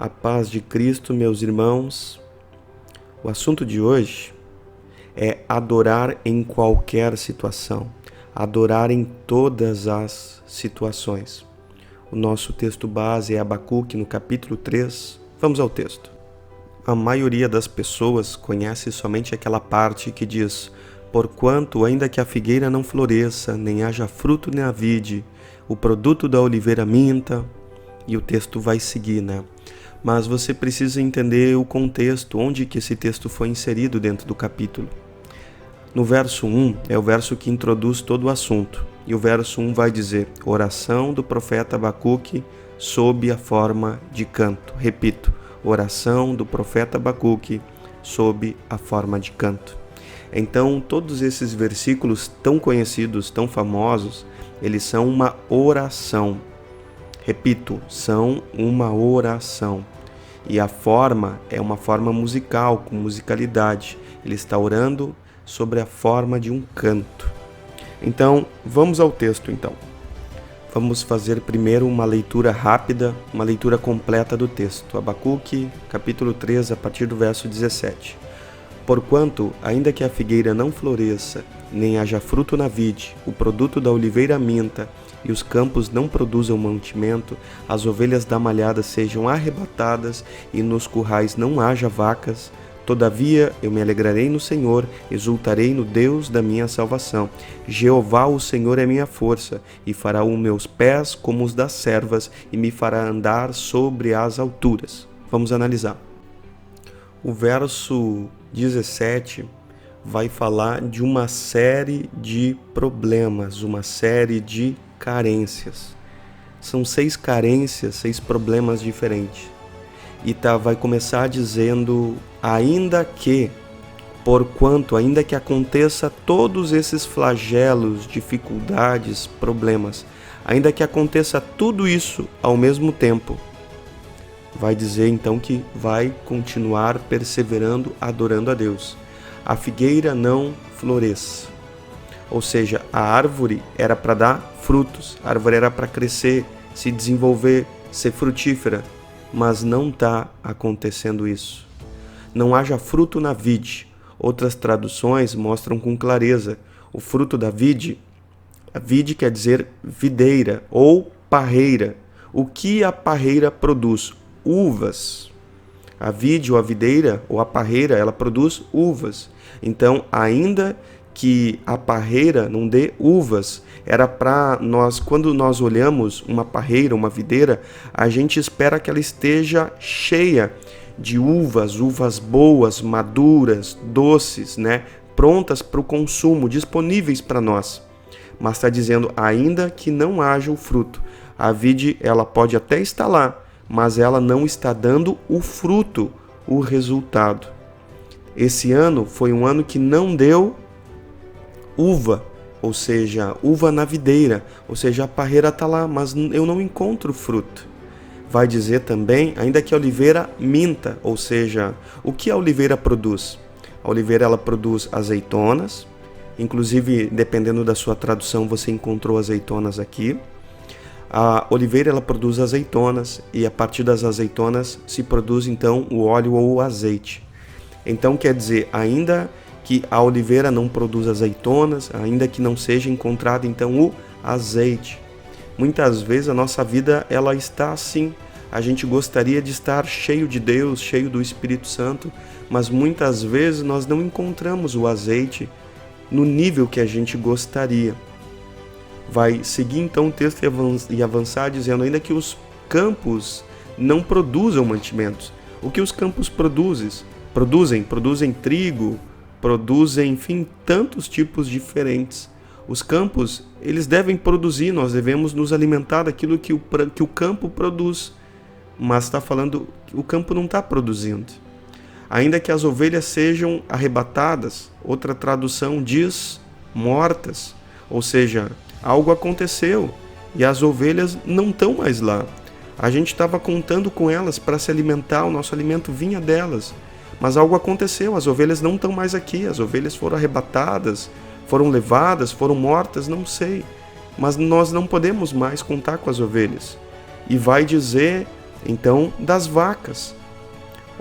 A paz de Cristo, meus irmãos. O assunto de hoje é adorar em qualquer situação, adorar em todas as situações. O nosso texto base é Abacuque, no capítulo 3. Vamos ao texto. A maioria das pessoas conhece somente aquela parte que diz: porquanto, ainda que a figueira não floresça, nem haja fruto na vide, o produto da oliveira minta, e o texto vai seguir, né? Mas você precisa entender o contexto, onde que esse texto foi inserido dentro do capítulo. No verso 1 é o verso que introduz todo o assunto. E o verso 1 vai dizer: oração do profeta Abacuque sob a forma de canto. Repito, oração do profeta Abacuque sob a forma de canto. Então, todos esses versículos tão conhecidos, tão famosos, eles são uma oração. Repito, são uma oração. E a forma é uma forma musical, com musicalidade. Ele está orando sobre a forma de um canto. Então, vamos ao texto então. Vamos fazer primeiro uma leitura rápida, uma leitura completa do texto. Abacuque, capítulo 3, a partir do verso 17. Porquanto, ainda que a figueira não floresça, nem haja fruto na vide, o produto da oliveira minta, e os campos não produzam mantimento, as ovelhas da malhada sejam arrebatadas, e nos currais não haja vacas, todavia eu me alegrarei no Senhor, exultarei no Deus da minha salvação. Jeová o Senhor é minha força, e fará os meus pés como os das servas, e me fará andar sobre as alturas. Vamos analisar. O verso 17 vai falar de uma série de problemas, uma série de carências. São 6 carências, 6 problemas diferentes. E vai começar dizendo: ainda que, porquanto, ainda que aconteça todos esses flagelos, dificuldades, problemas, ainda que aconteça tudo isso ao mesmo tempo, vai dizer então que vai continuar perseverando, adorando a Deus. A figueira não floresça. Ou seja, a árvore era para dar frutos, a árvore era para crescer, se desenvolver, ser frutífera, mas não está acontecendo isso. Não haja fruto na vide. Outras traduções mostram com clareza o fruto da vide. A vide quer dizer videira ou parreira. O que a parreira produz? Uvas. A vide ou a videira ou a parreira, ela produz uvas. Então, ainda que a parreira não dê uvas, era para nós, quando nós olhamos uma parreira, uma videira, a gente espera que ela esteja cheia de uvas, uvas boas, maduras, doces, né? Prontas para o consumo, disponíveis para nós. Mas está dizendo, ainda que não haja o fruto. A vide, ela pode até estar lá, mas ela não está dando o fruto, o resultado. Esse ano foi um ano que não deu uva, ou seja, uva na videira, ou seja, a parreira está lá, mas eu não encontro fruto. Vai dizer também, ainda que a oliveira minta, ou seja, o que a oliveira produz? A oliveira ela produz azeitonas, inclusive, dependendo da sua tradução, você encontrou azeitonas aqui. A oliveira ela produz azeitonas e a partir das azeitonas se produz então o óleo ou o azeite. Então quer dizer, ainda que a oliveira não produz azeitonas, ainda que não seja encontrado então o azeite. Muitas vezes a nossa vida ela está assim. A gente gostaria de estar cheio de Deus, cheio do Espírito Santo, mas muitas vezes nós não encontramos o azeite no nível que a gente gostaria. Vai seguir então o texto e avançar dizendo, ainda que os campos não produzam mantimentos. O que os campos produzem? Produzem trigo, produzem, enfim, tantos tipos diferentes. Os campos, eles devem produzir, nós devemos nos alimentar daquilo que o campo produz. Mas está falando que o campo não está produzindo. Ainda que as ovelhas sejam arrebatadas, outra tradução diz mortas. Ou seja, algo aconteceu e as ovelhas não estão mais lá. A gente estava contando com elas para se alimentar, o nosso alimento vinha delas. Mas algo aconteceu, as ovelhas não estão mais aqui, as ovelhas foram arrebatadas, foram levadas, foram mortas, não sei. Mas nós não podemos mais contar com as ovelhas. E vai dizer Então, das vacas.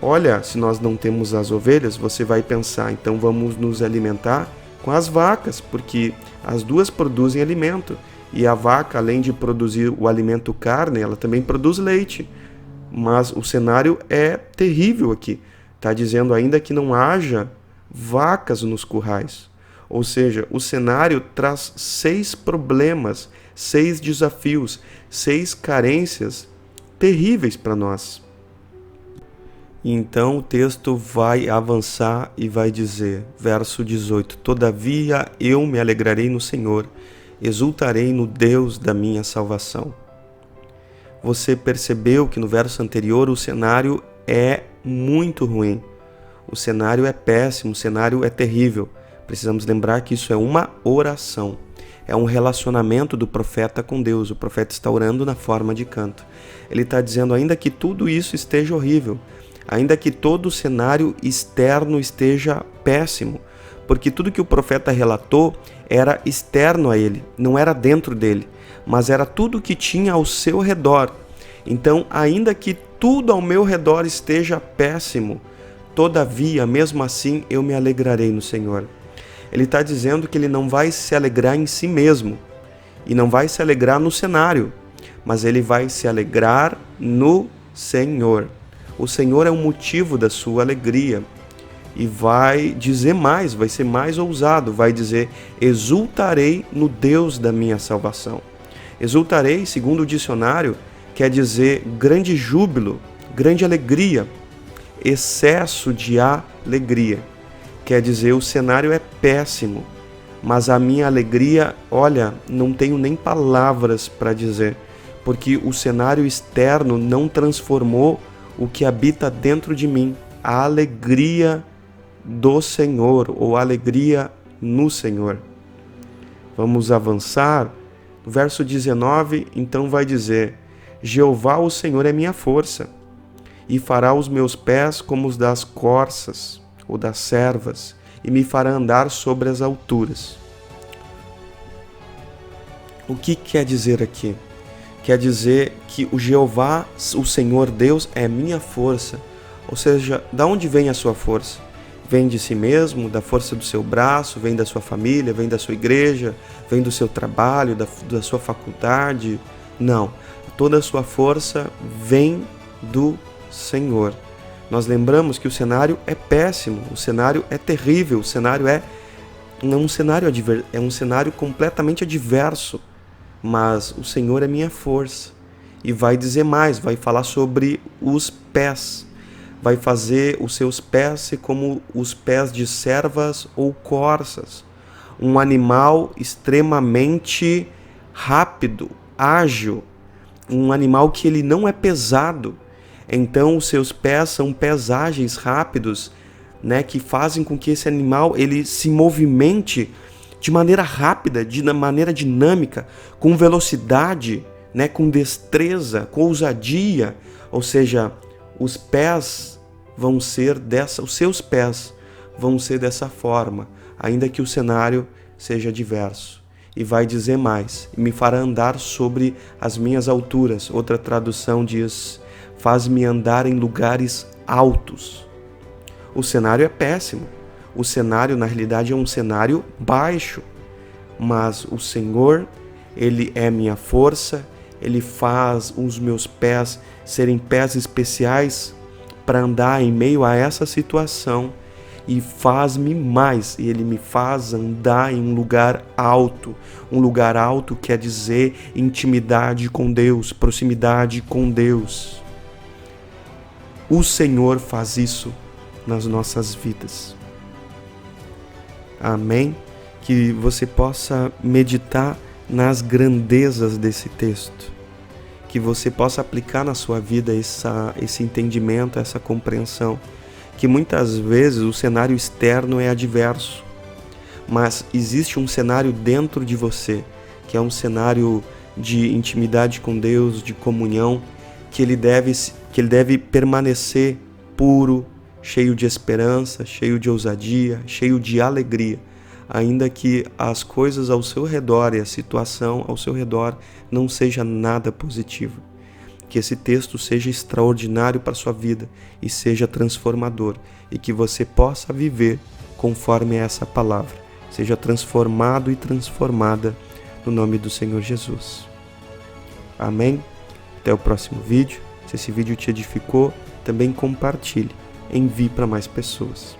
Olha, se nós não temos as ovelhas, você vai pensar, então vamos nos alimentar com as vacas, porque as duas produzem alimento. E a vaca, além de produzir o alimento carne, ela também produz leite. Mas o cenário é terrível aqui. Está dizendo ainda que não haja vacas nos currais. Ou seja, o cenário traz 6 problemas, 6 desafios, 6 carências terríveis para nós. Então o texto vai avançar e vai dizer, verso 18: Todavia eu me alegrarei no Senhor, exultarei no Deus da minha salvação. Você percebeu que no verso anterior o cenário é muito ruim. O cenário é péssimo, o cenário é terrível. Precisamos lembrar que isso é uma oração. É um relacionamento do profeta com Deus. O profeta está orando na forma de canto. Ele está dizendo, ainda que tudo isso esteja horrível, ainda que todo o cenário externo esteja péssimo, porque tudo que o profeta relatou era externo a ele, não era dentro dele, mas era tudo que tinha ao seu redor. Então, ainda que tudo ao meu redor esteja péssimo, todavia, mesmo assim, eu me alegrarei no Senhor. Ele está dizendo que ele não vai se alegrar em si mesmo e não vai se alegrar no cenário, mas ele vai se alegrar no Senhor. O Senhor é o motivo da sua alegria. E vai dizer mais, vai ser mais ousado, vai dizer, exultarei no Deus da minha salvação. Exultarei, segundo o dicionário, quer dizer grande júbilo, grande alegria, excesso de alegria. Quer dizer, o cenário é péssimo, mas a minha alegria, olha, não tenho nem palavras para dizer, porque o cenário externo não transformou o que habita dentro de mim, a alegria do Senhor, ou a alegria no Senhor. Vamos avançar. No verso 19, então vai dizer, Jeová o Senhor é minha força, e fará os meus pés como os das corças, ou das servas, e me fará andar sobre as alturas. O que quer dizer aqui? Quer dizer que o Jeová, o Senhor Deus, é minha força. Ou seja, da onde vem a sua força? Vem de si mesmo, da força do seu braço, vem da sua família, vem da sua igreja, vem do seu trabalho, da sua faculdade? Não. Toda a sua força vem do Senhor. Nós lembramos que o cenário é péssimo, o cenário é terrível, o cenário é um cenário completamente adverso, mas o Senhor é minha força. E vai dizer mais, vai falar sobre os pés, vai fazer os seus pés ser como os pés de servas ou corças, um animal extremamente rápido, ágil, um animal que ele não é pesado. Então os seus pés são pés ágeis, rápidos, né, que fazem com que esse animal ele se movimente de maneira rápida, de maneira dinâmica, com velocidade, né, com destreza, com ousadia. Ou seja, os seus pés vão ser dessa forma, ainda que o cenário seja diverso. E vai dizer mais, e me fará andar sobre as minhas alturas. Outra tradução diz, faz-me andar em lugares altos. O cenário é péssimo. O cenário, na realidade, é um cenário baixo. Mas o Senhor, Ele é minha força, Ele faz os meus pés serem pés especiais para andar em meio a essa situação. E faz-me mais, e Ele me faz andar em um lugar alto. Um lugar alto quer dizer intimidade com Deus, proximidade com Deus. O Senhor faz isso nas nossas vidas. Amém? Que você possa meditar nas grandezas desse texto. Que você possa aplicar na sua vida esse entendimento, essa compreensão. Que muitas vezes o cenário externo é adverso, mas existe um cenário dentro de você, que é um cenário de intimidade com Deus, de comunhão, que ele deve permanecer puro, cheio de esperança, cheio de ousadia, cheio de alegria, ainda que as coisas ao seu redor e a situação ao seu redor não seja nada positiva. Que esse texto seja extraordinário para a sua vida e seja transformador, e que você possa viver conforme essa palavra. Seja transformado e transformada no nome do Senhor Jesus. Amém? Até o próximo vídeo. Se esse vídeo te edificou, também compartilhe. Envie para mais pessoas.